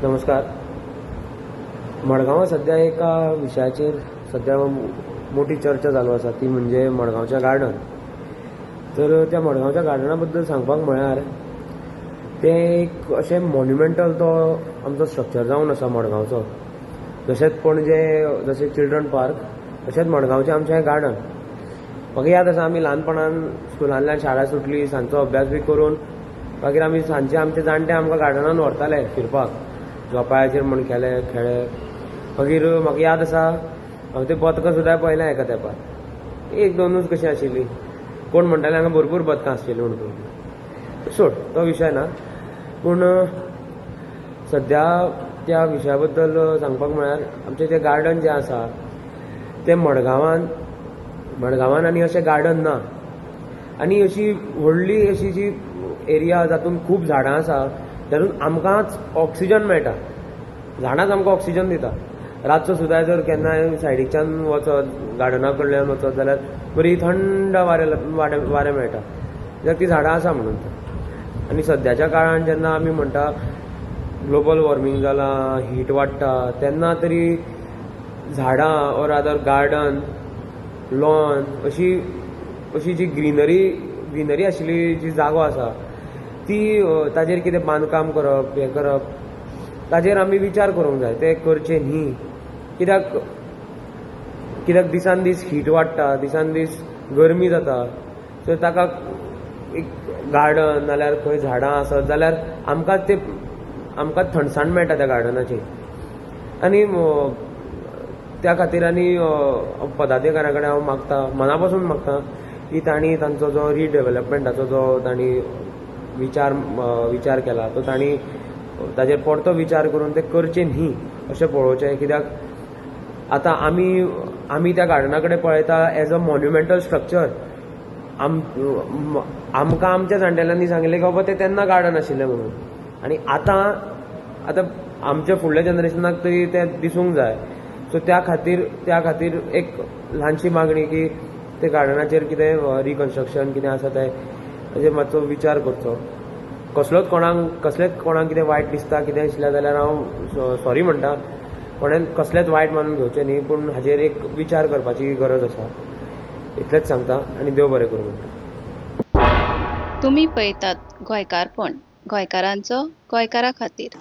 नमस्कार. मडगांवां सध्या एका विशयाचेर सध्या मोठी चर्चा चालू आसा, ती म्हणजे मडगांवच्या गार्डन. तर त्या मडगांवच्या गार्डना बद्दल सांगपाक म्हळ्यार तें एक अशें मॉन्युमेंटल तो आमचो स्ट्रक्चर जावन आसा मडगांवचो. जशेंच पणजे जशें चिल्ड्रन पार्क, तशेंच मडगांवचें आमचें हें गार्डन. म्हाका याद आसा, आमी ल्हानपणान स्कुलांतल्यान शाळा सुटली, सांजचो अभ्यास बी करून मागीर आमी सांजचे आमचे जाणटे आमकां गार्डनान व्हरताले फिरपाक. झोपाळ्याचेर म्हण खेळे. मागीर म्हाका याद आसा, हांव ते बदकां सुद्दां पळयल्या एका तेंपार. एक दोनूच कशीं आशिल्लीं. कोण म्हणटाले हांगा भरपूर बदकां आसलेलीं म्हणून. सोड, तो विशय ना. पूण सध्या त्या विशया बद्दल सांगपाक म्हळ्यार आमचें जें गार्डन जें आसा तें मडगांवान आनी अशें गार्डन ना. आनी अशी व्हडली अशी जी एरिया जातून खूब झाडां आसा, जातून आमकांच ऑक्सिजन मेळटा. झाडांच आमकां ऑक्सिजन दिता. रातचो सुद्दां जर केन्नाय सायडीच्यान वचत, गार्डना कडल्यान वचत जाल्यार बरी थंड वारें मेळटा. कित्याक ती झाडां आसा म्हणून. आनी सद्याच्या काळान जेन्ना आमी म्हणटा ग्लोबल वॉर्मिंग जालां, हीट वाडटा, तेन्ना तरी झाडां ऑर रादर गार्डन, लॉन अशी जी ग्रीनरी आशिल्ली जी जागो आसा ती ताजेर कितें बांदकाम करप, हें करप, ताजेर आमी विचार करूंक जाय. तें करचें न्ही. कित्याक दिसान दीस हीट वाडटा, दिसान दीस गरमी जाता. सो ताका एक गार्डन नाल्यार खंय झाडां आसत जाल्यार आमकां थंडसाण मेळटा त्या गार्डनाची. आनी त्या खातीर आनी पदाधिकाऱ्यां कडेन हांव मागतां, मना पासून मागतां की तांणी तांचो जो रिडेव्हलपमेंटाचो जो तांणी विचार केला तो तांणी ताजेर परतो विचार करून तें करचें न्ही अशें पळोवचें. कित्याक आतां आमी त्या गार्डना कडेन पळयता एज अ मॉन्युमेंटल स्ट्रक्चर. आमकां आमच्या जाणटेल्यांनी सांगिल्लें की बाबा तें तेन्ना गार्डन आशिल्लें म्हणून. आनी आतां आमच्या फुडल्या जनरेशनाक तरी तें दिसूंक जाय. सो त्या खातीर एक ल्हानशी मागणी की ते गार्डनाचेर कितें रिकन्स्ट्रक्शन कितें आसा तें ताजेर मातसो विचार करचो. कसलेच कोणाक कितें वायट दिसता कितें आशिल्लें जाल्यार हांव सॉरी म्हणटा. कोणें कसलेंच वायट मानून घेवचें न्ही. पूण हाजेर एक विचार करपाची गरज आसा. इतलेंच सांगता आनी देव बरें करूं म्हणटा. तुमी पळयतात गोंयकारपण, गोंयकारांचो गोंयकारा खातीर.